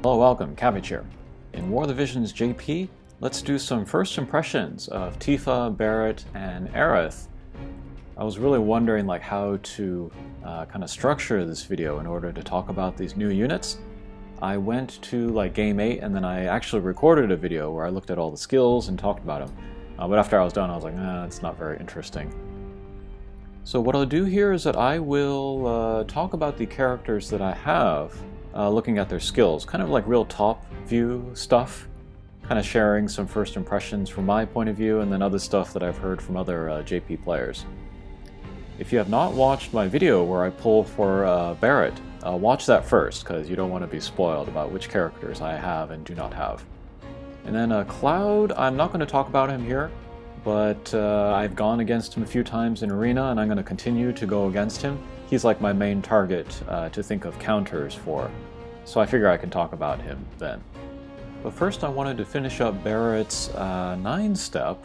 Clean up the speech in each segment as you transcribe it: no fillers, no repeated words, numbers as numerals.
Hello, welcome, Cabbage here. In War of the Visions JP, let's do some first impressions of Tifa, Barrett, and Aerith. I was really wondering how to kind of structure this video in order to talk about these new units. I went to Game 8 and then I actually recorded a video where I looked at all the skills and talked about them. But after I was done I was like, it's not very interesting. So what I'll do here is that I will talk about the characters that I have, looking at their skills, kind of like real top view stuff, kind of sharing some first impressions from my point of view and then other stuff that I've heard from other JP players. If you have not watched my video where I pull for Barrett, watch that first because you don't want to be spoiled about which characters I have and do not have. And then Cloud, I'm not going to talk about him here, but I've gone against him a few times in Arena and I'm going to continue to go against him. He's like my main target to think of counters for, so I figure I can talk about him then. But first I wanted to finish up Barrett's 9-step.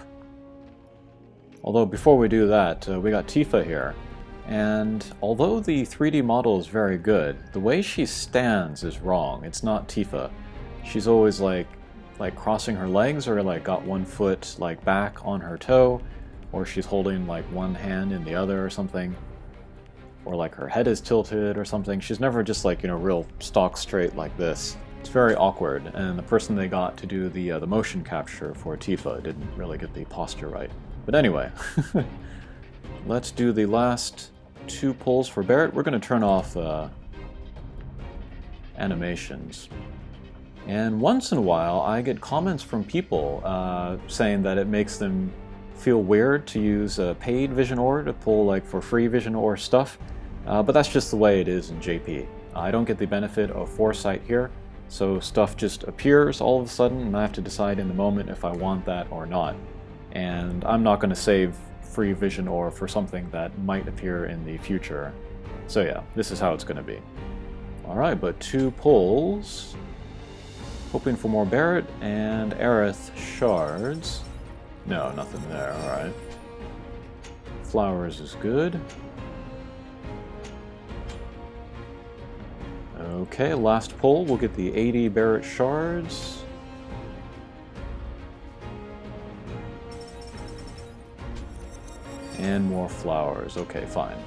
Although before we do that, we got Tifa here. And although the 3D model is very good, the way she stands is wrong. It's not Tifa. She's always like crossing her legs or got one foot back on her toe, or she's holding one hand in the other or something. Or her head is tilted or something. She's never just real stock straight like this. It's very awkward, and the person they got to do the motion capture for Tifa didn't really get the posture right. But anyway, let's do the last 2 pulls for Barrett. We're going to turn off animations. And once in a while I get comments from people saying that it makes them feel weird to use a paid Vision Ore to pull for free Vision Ore stuff. But that's just the way it is in JP. I don't get the benefit of foresight here, so stuff just appears all of a sudden and I have to decide in the moment if I want that or not. And I'm not going to save free Vision Ore for something that might appear in the future. So yeah, this is how it's going to be. Alright, but 2 pulls. Hoping for more Barrett and Aerith shards. No, nothing there, alright. Flowers is good. Okay, last pull, we'll get the 80 Barrett shards. And more flowers, okay, fine.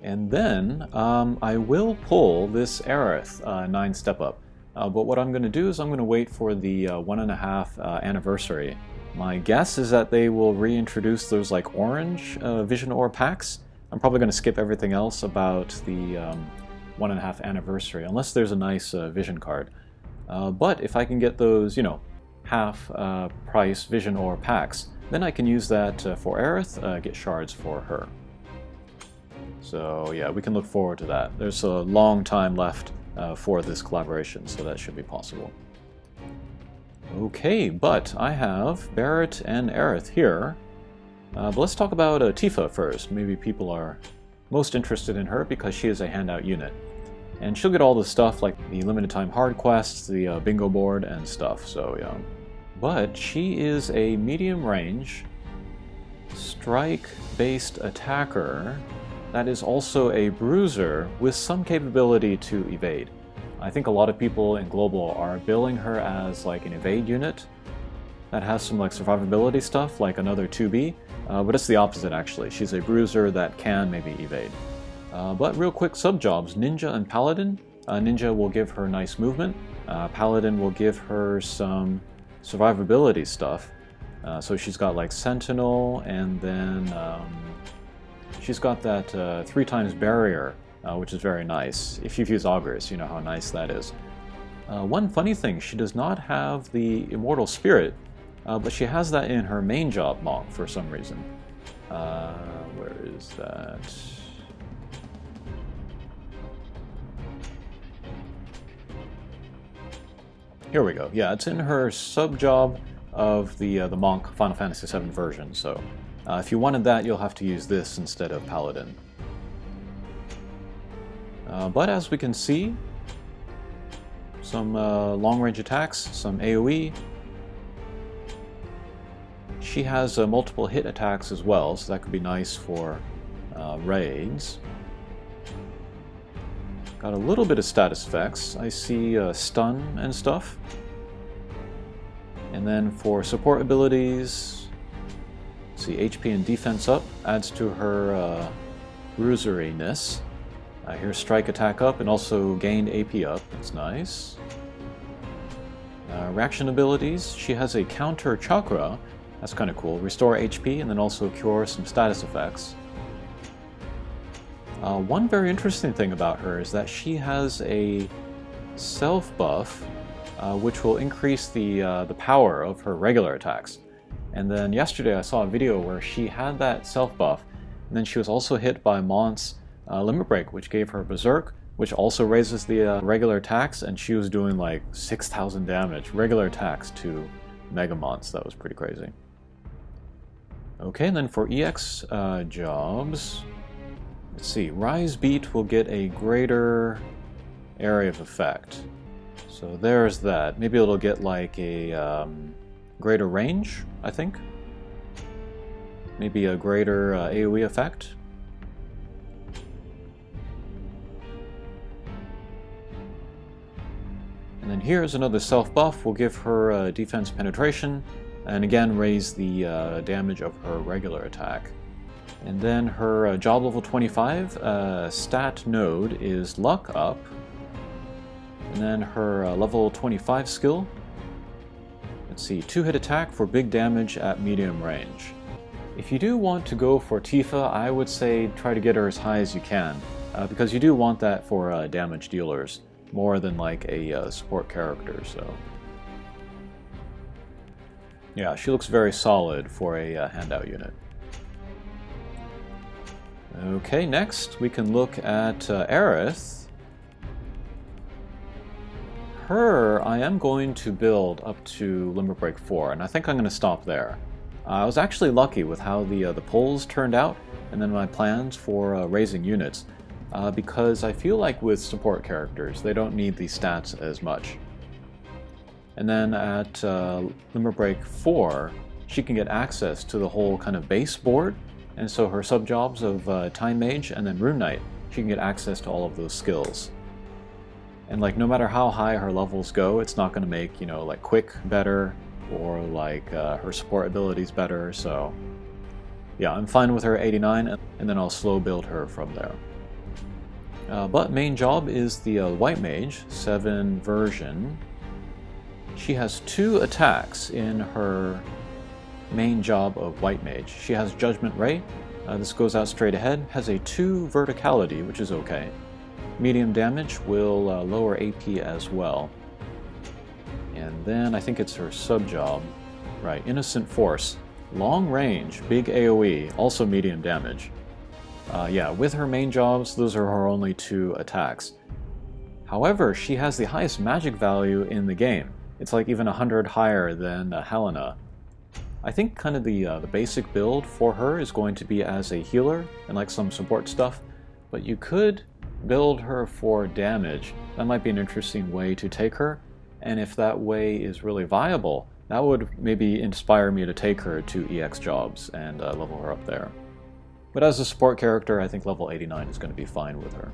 And then I will pull this Aerith 9-step up. But what I'm going to do is I'm going to wait for the 1.5 anniversary. My guess is that they will reintroduce those orange Vision Ore packs. I'm probably going to skip everything else about the 1.5 anniversary, unless there's a nice Vision card. But if I can get those, half price Vision Ore packs, then I can use that for Aerith, get shards for her. So yeah, we can look forward to that. There's a long time left for this collaboration, so that should be possible. Okay, but I have Barrett and Aerith here. But let's talk about Tifa first. Maybe people are most interested in her because she is a handout unit. And she'll get all the stuff like the limited time hard quests, the bingo board and stuff, so yeah. But she is a medium range, strike-based attacker that is also a bruiser with some capability to evade. I think a lot of people in Global are billing her as an evade unit that has some survivability stuff, like another 2B, but it's the opposite actually. She's a bruiser that can maybe evade. But real quick sub-jobs, Ninja and Paladin. Ninja will give her nice movement. Paladin will give her some survivability stuff. So she's got Sentinel, and then she's got that 3x barrier, which is very nice. If you've used Augurs, you know how nice that is. One funny thing, she does not have the Immortal Spirit, but she has that in her main job Monk for some reason. Where is that? Here we go. Yeah, it's in her sub-job of the Monk Final Fantasy VII version, so if you wanted that, you'll have to use this instead of Paladin. But as we can see, some long-range attacks, some AoE. She has multiple hit attacks as well, so that could be nice for raids. Got a little bit of status effects. I see stun and stuff. And then for support abilities, see HP and defense up, adds to her bruiseriness. Here's strike attack up and also gained AP up. That's nice. Reaction abilities, she has a counter chakra. That's kind of cool. Restore HP and then also cure some status effects. One very interesting thing about her is that she has a self buff, which will increase the power of her regular attacks. And then yesterday I saw a video where she had that self buff, and then she was also hit by Mont's Limit Break, which gave her Berserk, which also raises the regular attacks, and she was doing like 6,000 damage, regular attacks to Mega Mons. That was pretty crazy. Okay, and then for EX jobs, let's see, Rise Beat will get a greater area of effect. So there's that. Maybe it'll get like a greater range, I think. Maybe a greater AoE effect. And then here's another self buff. We'll give her defense penetration, and again raise the damage of her regular attack. And then her job level 25 stat node is luck up. And then her level 25 skill, let's see, 2-hit attack for big damage at medium range. If you do want to go for Tifa, I would say try to get her as high as you can, because you do want that for damage dealers, more than like a support character, so. Yeah, she looks very solid for a handout unit. Okay, next we can look at Aerith. Her, I am going to build up to Limit Break 4, and I think I'm going to stop there. I was actually lucky with how the polls turned out, and then my plans for raising units, because I feel like with support characters, they don't need these stats as much. And then at Limit Break 4, she can get access to the whole kind of base board, and so her sub-jobs of Time Mage and then Rune Knight, she can get access to all of those skills. And like no matter how high her levels go, it's not going to make, you know, like Quick better or like her support abilities better, so yeah, I'm fine with her 89, and then I'll slow build her from there. But main job is the White Mage 7 version. She has 2 attacks in her main job of White Mage. She has Judgment Ray, this goes out straight ahead, has a 2 verticality, which is okay. Medium damage will lower AP as well. And then I think it's her sub-job. Right, Innocent Force. Long range, big AoE, also medium damage. Yeah, with her main jobs, those are her only 2 attacks. However, she has the highest magic value in the game. It's like even 100 higher than Helena. I think kind of the basic build for her is going to be as a healer and like some support stuff, but you could build her for damage. That might be an interesting way to take her, and if that way is really viable, that would maybe inspire me to take her to EX jobs and level her up there. But as a support character, I think level 89 is going to be fine with her.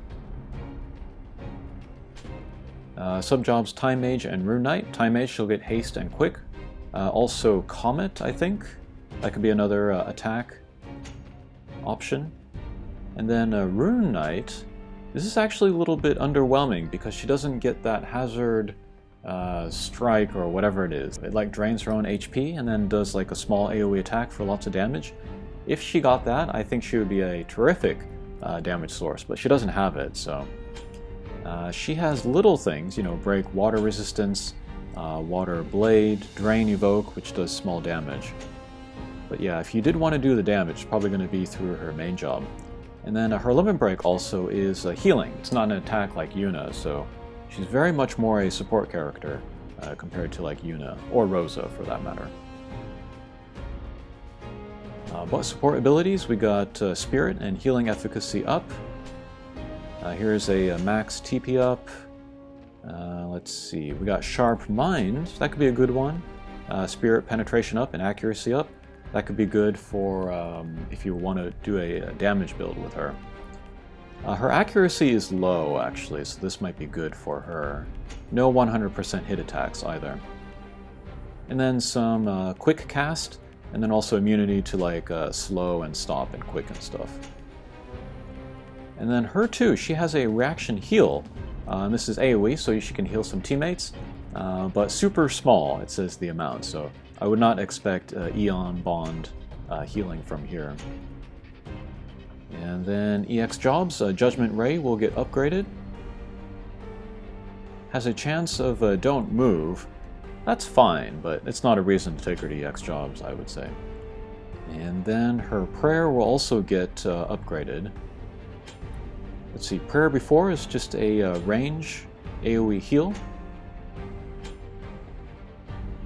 Sub-jobs Time Mage and Rune Knight. Time Mage, she'll get haste and quick. Also Comet, I think. That could be another attack option. And then Rune Knight, this is actually a little bit underwhelming because she doesn't get that hazard strike or whatever it is. It like drains her own HP and then does like a small AoE attack for lots of damage. If she got that, I think she would be a terrific damage source, but she doesn't have it, so. She has little things, you know, break water resistance, water blade, drain evoke, which does small damage. But yeah, if you did want to do the damage, it's probably going to be through her main job. And then her limit break also is healing. It's not an attack like Yuna, so she's very much more a support character compared to like Yuna, or Rosa for that matter. But support abilities, we got Spirit and Healing Efficacy up. Here's a max TP up. Let's see, we got Sharp Mind, that could be a good one. Spirit Penetration up and Accuracy up. That could be good for if you want to do a damage build with her. Her accuracy is low, actually, so this might be good for her. No 100% hit attacks either. And then some quick cast, and then also immunity to like slow and stop and quick and stuff. And then her too, she has a reaction heal. This is AoE, so she can heal some teammates, but super small, it says the amount, so I would not expect Eon Bond healing from here. And then EX Jobs, Judgment Ray will get upgraded. Has a chance of don't move. That's fine, but it's not a reason to take her to EX Jobs, I would say. And then her Prayer will also get upgraded. Let's see, Prayer before is just a range AoE heal.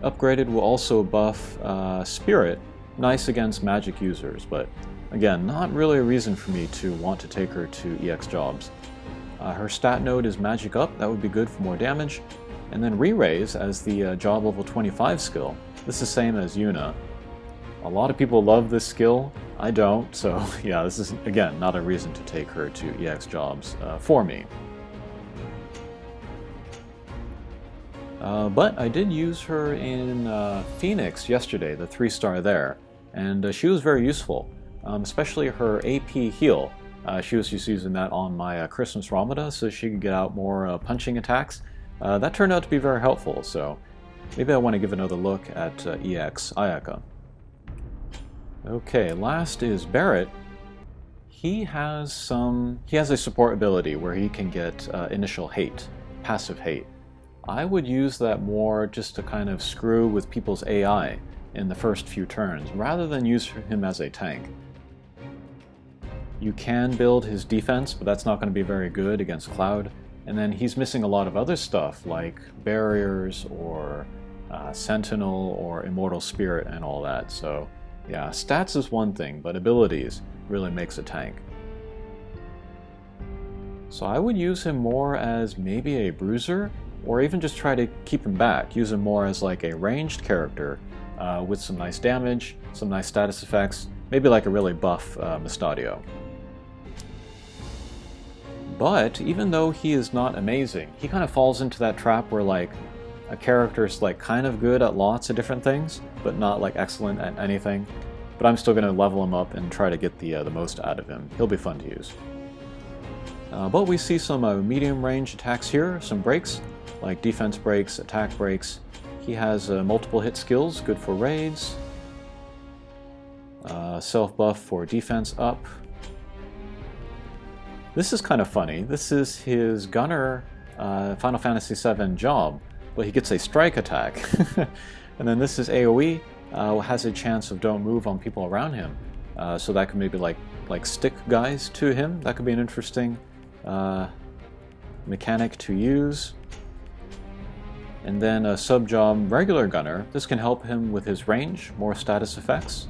Upgraded will also buff Spirit, nice against magic users, but again, not really a reason for me to want to take her to EX Jobs. Her stat node is Magic Up, that would be good for more damage. And then Re-Raise as the job level 25 skill. This is the same as Yuna. A lot of people love this skill, I don't, so yeah, this is, again, not a reason to take her to EX Jobs for me. But I did use her in Phoenix yesterday, the 3-star there, and she was very useful. Especially her AP heal. She was just using that on my Christmas Ramada so she could get out more punching attacks. That turned out to be very helpful, so maybe I want to give another look at EX Ayaka. Okay, last is Barrett. He has a support ability where he can get initial hate, passive hate. I would use that more just to kind of screw with people's AI in the first few turns, rather than use him as a tank. You can build his defense, but that's not going to be very good against Cloud. And then he's missing a lot of other stuff, like barriers, or Sentinel, or Immortal Spirit, and all that. So yeah, stats is one thing, but abilities really makes a tank. So I would use him more as maybe a bruiser, or even just try to keep him back. Use him more as like a ranged character, with some nice damage, some nice status effects, maybe like a really buff Mustadio. But even though he is not amazing, he kind of falls into that trap where like a character is like kind of good at lots of different things, but not like excellent at anything. But I'm still going to level him up and try to get the most out of him. He'll be fun to use. But we see some medium range attacks here, some breaks, like defense breaks, attack breaks. He has multiple hit skills, good for raids. Self buff for defense up. This is kind of funny. This is his Gunner Final Fantasy VII job, but he gets a strike attack. And then this is AoE, has a chance of don't move on people around him. So that could maybe like stick guys to him. That could be an interesting mechanic to use. And then a sub-job regular Gunner. This can help him with his range, more status effects.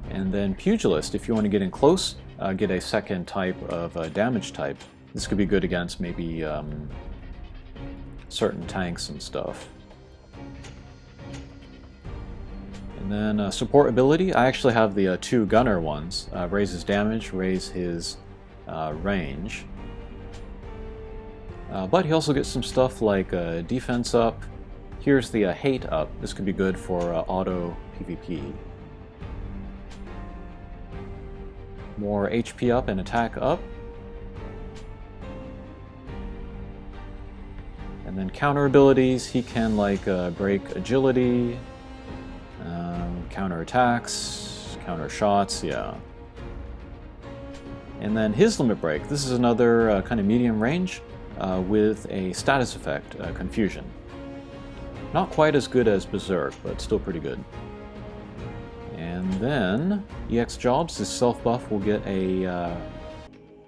And then Pugilist, if you want to get in close, get a second type of damage type. This could be good against maybe certain tanks and stuff. And then support ability, I actually have the 2 Gunner ones. Raises damage, raise his range. But he also gets some stuff like defense up. Here's the hate up. This could be good for auto PvP. More HP up and attack up. And then counter abilities, he can like break agility, counter attacks, counter shots, yeah. And then his limit break, this is another kind of medium range with a status effect, confusion. Not quite as good as Berserk, but still pretty good. And then EX Jobs, his self buff will get a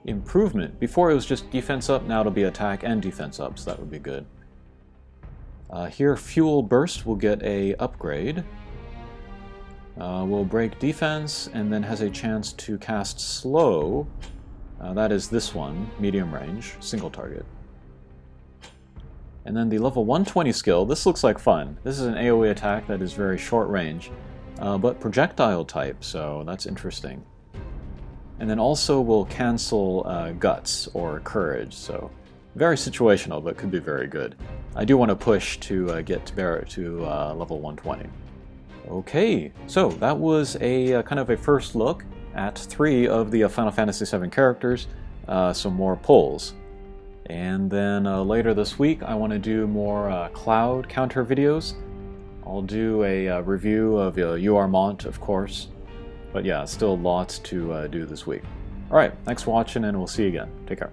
improvement. Before it was just defense up, now it'll be attack and defense up, so that would be good. Here Fuel Burst will get a upgrade. Will break defense and then has a chance to cast slow. That is this one, medium range, single target. And then the level 120 skill, this looks like fun. This is an AoE attack that is very short range, but projectile type, so that's interesting. And then also we'll cancel Guts or Courage, so very situational, but could be very good. I do want to push to get Barrett to level 120. Okay, so that was a kind of a first look at 3 of the Final Fantasy VII characters, some more polls. And then later this week I want to do more Cloud counter videos. I'll do a review of UR of course. But yeah, still lots to do this week. Alright, thanks for watching and we'll see you again. Take care.